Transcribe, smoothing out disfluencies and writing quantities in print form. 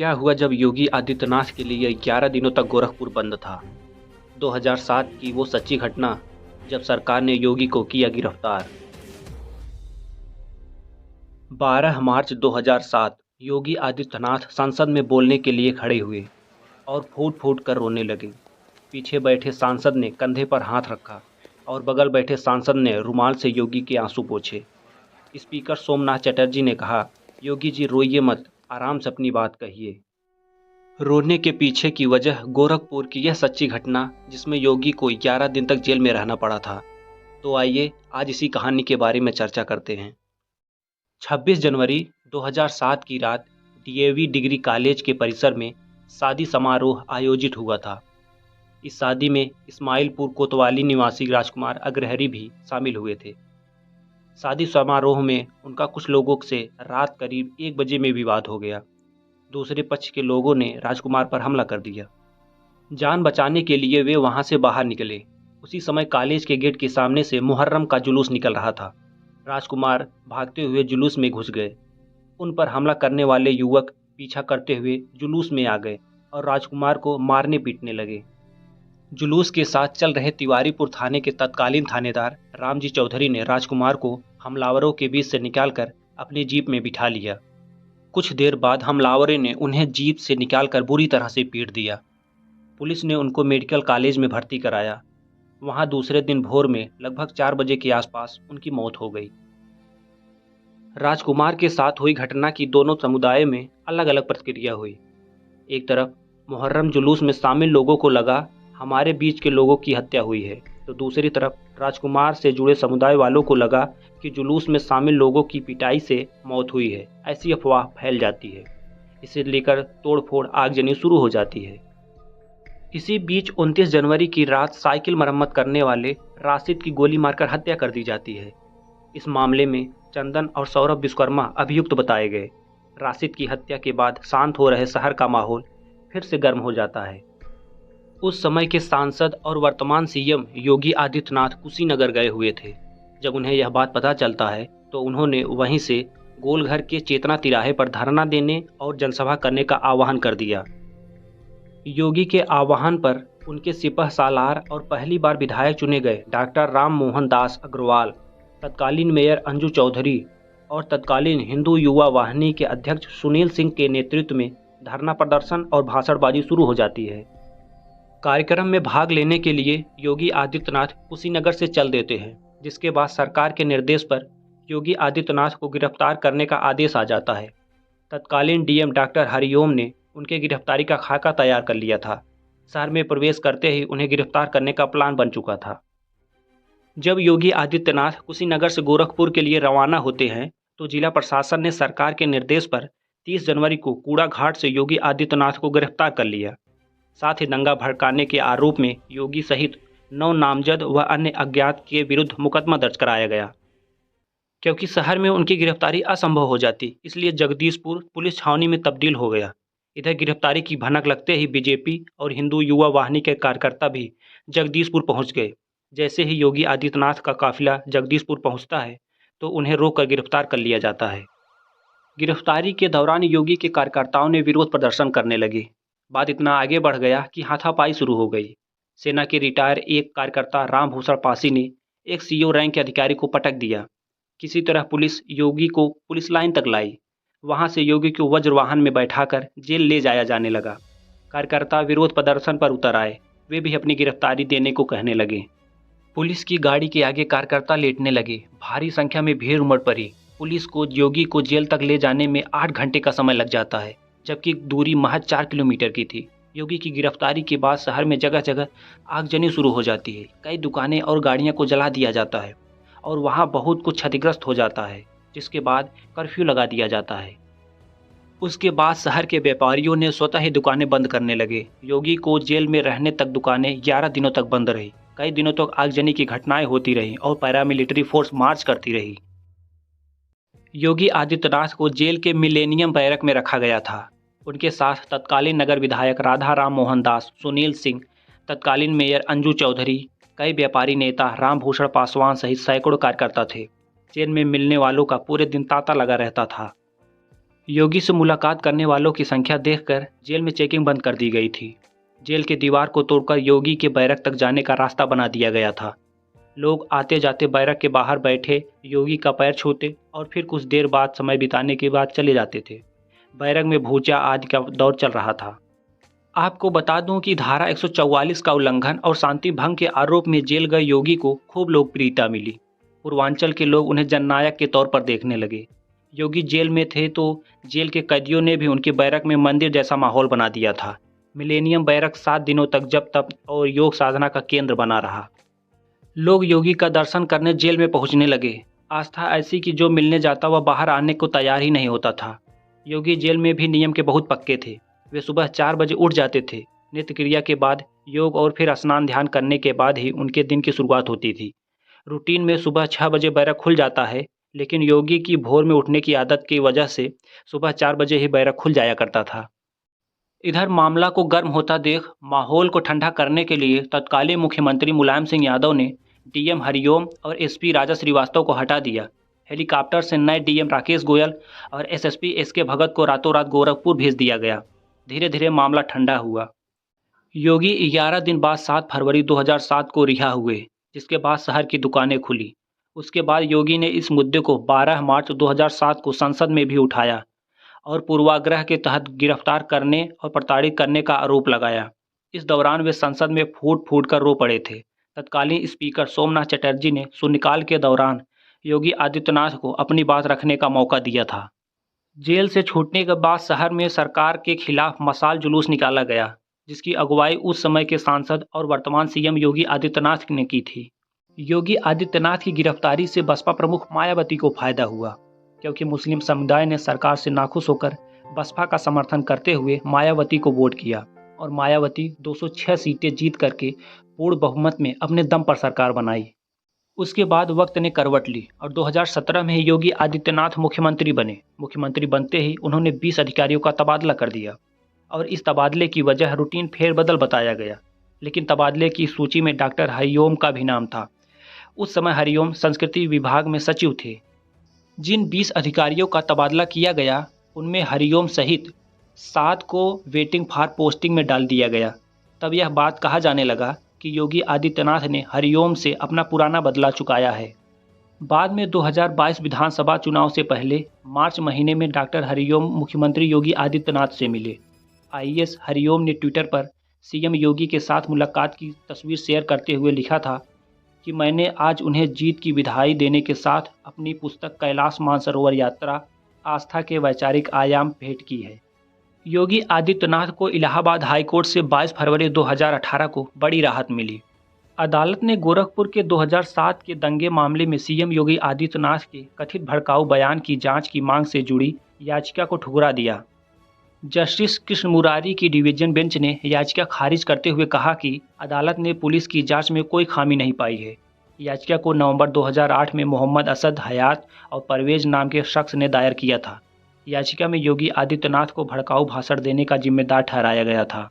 क्या हुआ जब योगी आदित्यनाथ के लिए 11 दिनों तक गोरखपुर बंद था। 2007 की वो सच्ची घटना जब सरकार ने योगी को किया गिरफ्तार। 12 मार्च 2007 योगी आदित्यनाथ संसद में बोलने के लिए खड़े हुए और फूट फूट कर रोने लगे। पीछे बैठे सांसद ने कंधे पर हाथ रखा और बगल बैठे सांसद ने रुमाल से योगी के आंसू पोंछे। स्पीकर सोमनाथ चटर्जी ने कहा, योगी जी रोइए मत, आराम से अपनी बात कहिए। रोने के पीछे की वजह गोरखपुर की यह सच्ची घटना जिसमें योगी को 11 दिन तक जेल में रहना पड़ा था। तो आइए आज इसी कहानी के बारे में चर्चा करते हैं। 26 जनवरी 2007 की रात डीएवी डिग्री कॉलेज के परिसर में शादी समारोह आयोजित हुआ था। इस शादी में इस्माइलपुर कोतवाली निवासी राजकुमार अग्रहरि भी शामिल हुए थे। शादी समारोह में उनका कुछ लोगों से रात करीब 1 बजे में विवाद हो गया। दूसरे पक्ष के लोगों ने राजकुमार पर हमला कर दिया। जान बचाने के लिए वे वहां से बाहर निकले। उसी समय कॉलेज के गेट के सामने से मुहर्रम का जुलूस निकल रहा था। राजकुमार भागते हुए जुलूस में घुस गए। उन पर हमला करने वाले युवक पीछा करते हुए जुलूस में आ गए और राजकुमार को मारने पीटने लगे। जुलूस के साथ चल रहे तिवारीपुर थाने के तत्कालीन थानेदार रामजी चौधरी ने राजकुमार को हमलावरों के बीच से निकालकर अपनी जीप में बिठा लिया। कुछ देर बाद हमलावरों ने उन्हें जीप से निकालकर बुरी तरह से पीट दिया। पुलिस ने उनको मेडिकल कॉलेज में भर्ती कराया। वहां दूसरे दिन भोर में लगभग 4 बजे के आसपास उनकी मौत हो गई। राजकुमार के साथ हुई घटना की दोनों समुदायों में अलग अलग प्रतिक्रिया हुई। एक तरफ मुहर्रम जुलूस में शामिल लोगों को लगा हमारे बीच के लोगों की हत्या हुई है, तो दूसरी तरफ राजकुमार से जुड़े समुदाय वालों को लगा कि जुलूस में शामिल लोगों की पिटाई से मौत हुई है। ऐसी अफवाह फैल जाती है। इसे लेकर तोड़फोड़ आगजनी शुरू हो जाती है। इसी बीच 29 जनवरी की रात साइकिल मरम्मत करने वाले राशिद की गोली मारकर हत्या कर दी जाती है। इस मामले में चंदन और सौरभ विश्वकर्मा अभियुक्त बताए गए। राशिद की हत्या के बाद शांत हो रहे शहर का माहौल फिर से गर्म हो जाता है। उस समय के सांसद और वर्तमान सीएम योगी आदित्यनाथ कुशीनगर गए हुए थे। जब उन्हें यह बात पता चलता है तो उन्होंने वहीं से गोलघर के चेतना तिराहे पर धरना देने और जनसभा करने का आह्वान कर दिया। योगी के आह्वान पर उनके सिपह सालार और पहली बार विधायक चुने गए डॉक्टर राम मोहन दास अग्रवाल, तत्कालीन मेयर अंजू चौधरी और तत्कालीन हिंदू युवा वाहिनी के अध्यक्ष सुनील सिंह के नेतृत्व में धरना प्रदर्शन और भाषणबाजी शुरू हो जाती है। कार्यक्रम में भाग लेने के लिए योगी आदित्यनाथ कुशीनगर से चल देते हैं, जिसके बाद सरकार के निर्देश पर योगी आदित्यनाथ को गिरफ्तार करने का आदेश आ जाता है। तत्कालीन डीएम डॉक्टर हरिओम ने उनके गिरफ्तारी का खाका तैयार कर लिया था। शहर में प्रवेश करते ही उन्हें गिरफ्तार करने का प्लान बन चुका था। जब योगी आदित्यनाथ कुशीनगर से गोरखपुर के लिए रवाना होते हैं तो जिला प्रशासन ने सरकार के निर्देश पर 30 जनवरी को कूड़ा घाट से योगी आदित्यनाथ को गिरफ्तार कर लिया। साथ ही दंगा भड़काने के आरोप में योगी सहित 9 नामजद व अन्य अज्ञात के विरुद्ध मुकदमा दर्ज कराया गया। क्योंकि शहर में उनकी गिरफ्तारी असंभव हो जाती, इसलिए जगदीशपुर पुलिस छावनी में तब्दील हो गया। इधर गिरफ्तारी की भनक लगते ही बीजेपी और हिंदू युवा वाहिनी के कार्यकर्ता भी जगदीशपुर पहुंच गए। जैसे ही योगी आदित्यनाथ का काफिला जगदीशपुर पहुंचता है तो उन्हें रोककर गिरफ्तार कर लिया जाता है। गिरफ्तारी के दौरान योगी के कार्यकर्ताओं ने विरोध प्रदर्शन करने लगे। बात इतना आगे बढ़ गया कि हाथापाई शुरू हो गई। सेना के रिटायर एक कार्यकर्ता रामभूषण पासी ने एक सीओ रैंक के अधिकारी को पटक दिया। किसी तरह पुलिस योगी को पुलिस लाइन तक लाई। वहां से योगी को वज्र वाहन में बैठाकर जेल ले जाया जाने लगा। कार्यकर्ता विरोध प्रदर्शन पर उतर आए। वे भी अपनी गिरफ्तारी देने को कहने लगे। पुलिस की गाड़ी के आगे कार्यकर्ता लेटने लगे। भारी संख्या में भीड़ उमड़ पड़ी। पुलिस को योगी को जेल तक ले जाने में 8 घंटे का समय लग जाता है, जबकि दूरी महज 4 किलोमीटर की थी। योगी की गिरफ्तारी के बाद शहर में जगह जगह आगजनी शुरू हो जाती है। कई दुकानें और गाड़ियां को जला दिया जाता है और वहां बहुत कुछ क्षतिग्रस्त हो जाता है, जिसके बाद कर्फ्यू लगा दिया जाता है। उसके बाद शहर के व्यापारियों ने स्वतः ही दुकानें बंद करने लगे। योगी को जेल में रहने तक दुकानें 11 दिनों तक बंद रही। कई दिनों तक आगजनी की घटनाएं होती रहीं और पैरामिलिट्री फोर्स मार्च करती रही। योगी आदित्यनाथ को जेल के मिलेनियम बैरक में रखा गया था। उनके साथ तत्कालीन नगर विधायक राधा राम मोहन दास, सुनील सिंह, तत्कालीन मेयर अंजू चौधरी, कई व्यापारी नेता, रामभूषण पासवान सहित सैकड़ों कार्यकर्ता थे। जेल में मिलने वालों का पूरे दिन तांता लगा रहता था। योगी से मुलाकात करने वालों की संख्या देखकर जेल में चेकिंग बंद कर दी गई थी। जेल की दीवार को तोड़कर योगी के बैरक तक जाने का रास्ता बना दिया गया था। लोग आते जाते बैरक के बाहर बैठे योगी का पैर छूते और फिर कुछ देर बाद समय बिताने के बाद चले जाते थे। बैरक में भूचा आदि का दौर चल रहा था। आपको बता दूं कि धारा 144 का उल्लंघन और शांति भंग के आरोप में जेल गए योगी को खूब लोकप्रियता मिली। पूर्वांचल के लोग उन्हें जननायक के तौर पर देखने लगे। योगी जेल में थे तो जेल के कैदियों ने भी उनके बैरक में मंदिर जैसा माहौल बना दिया था। मिलेनियम बैरक 7 दिनों तक जप तप और योग साधना का केंद्र बना रहा। लोग योगी का दर्शन करने जेल में पहुंचने लगे। आस्था ऐसी कि जो मिलने जाता वह बाहर आने को तैयार ही नहीं होता था। योगी जेल में भी नियम के बहुत पक्के थे। वे सुबह 4 बजे उठ जाते थे। नित्य क्रिया के बाद योग और फिर स्नान ध्यान करने के बाद ही उनके दिन की शुरुआत होती थी। रूटीन में सुबह 6 बजे बैरक खुल जाता है, लेकिन योगी की भोर में उठने की आदत की वजह से सुबह 4 बजे ही बैरक खुल जाया करता था। इधर मामला को गर्म होता देख माहौल को ठंडा करने के लिए तत्कालीन मुख्यमंत्री मुलायम सिंह यादव ने डीएम हरिओम और एसपी राजा श्रीवास्तव को हटा दिया। हेलीकॉप्टर से नए डीएम राकेश गोयल और एसएसपी एसके भगत को रातों रात गोरखपुर भेज दिया गया। धीरे धीरे मामला ठंडा हुआ। योगी 11 दिन बाद 7 फरवरी 2007 को रिहा हुए, जिसके बाद शहर की दुकानें खुली। उसके बाद योगी ने इस मुद्दे को 12 मार्च 2007 को संसद में भी उठाया और पूर्वाग्रह के तहत गिरफ्तार करने और प्रताड़ित करने का आरोप लगाया। इस दौरान वे संसद में फूट फूट कर रो पड़े थे। तत्कालीन स्पीकर सोमनाथ चटर्जी ने शून्यकाल के दौरान योगी आदित्यनाथ को अपनी बात रखने का मौका दिया था। जेल से छूटने के बाद शहर में सरकार के खिलाफ मशाल जुलूस निकाला गया, जिसकी अगुवाई उस समय के सांसद और वर्तमान सीएम योगी आदित्यनाथ ने की थी। योगी आदित्यनाथ की गिरफ्तारी से बसपा प्रमुख मायावती को फायदा हुआ, क्योंकि मुस्लिम समुदाय ने सरकार से नाखुश होकर बसपा का समर्थन करते हुए मायावती को वोट किया और मायावती 206 सीटें जीत करके पूर्ण बहुमत में अपने दम पर सरकार बनाई। उसके बाद वक्त ने करवट ली और 2017 में योगी आदित्यनाथ मुख्यमंत्री बने। मुख्यमंत्री बनते ही उन्होंने 20 अधिकारियों का तबादला कर दिया और इस तबादले की वजह रूटीन फेरबदल बताया गया, लेकिन तबादले की सूची में डॉक्टर हरिओम का भी नाम था। उस समय हरिओम संस्कृति विभाग में सचिव थे। जिन 20 अधिकारियों का तबादला किया गया उनमें हरिओम सहित 7 को वेटिंग फॉर पोस्टिंग में डाल दिया गया। तब यह बात कहा जाने लगा कि योगी आदित्यनाथ ने हरिओम से अपना पुराना बदला चुकाया है। बाद में 2022 विधानसभा चुनाव से पहले मार्च महीने में डॉक्टर हरिओम मुख्यमंत्री योगी आदित्यनाथ से मिले। आईएएस हरिओम ने ट्विटर पर सीएम योगी के साथ मुलाकात की तस्वीर शेयर करते हुए लिखा था कि मैंने आज उन्हें जीत की बधाई देने के साथ अपनी पुस्तक कैलाश मानसरोवर यात्रा आस्था के वैचारिक आयाम भेंट की है। योगी आदित्यनाथ को इलाहाबाद हाई कोर्ट से 22 फरवरी 2018 को बड़ी राहत मिली। अदालत ने गोरखपुर के 2007 के दंगे मामले में सीएम योगी आदित्यनाथ के कथित भड़काऊ बयान की जांच की मांग से जुड़ी याचिका को ठुकरा दिया। जस्टिस कृष्ण मुरारी की डिवीजन बेंच ने याचिका खारिज करते हुए कहा कि अदालत ने पुलिस की जांच में कोई खामी नहीं पाई है। याचिका को नवंबर 2008 में मोहम्मद असद हयात और परवेज नाम के शख्स ने दायर किया था। याचिका में योगी आदित्यनाथ को भड़काऊ भाषण देने का जिम्मेदार ठहराया गया था।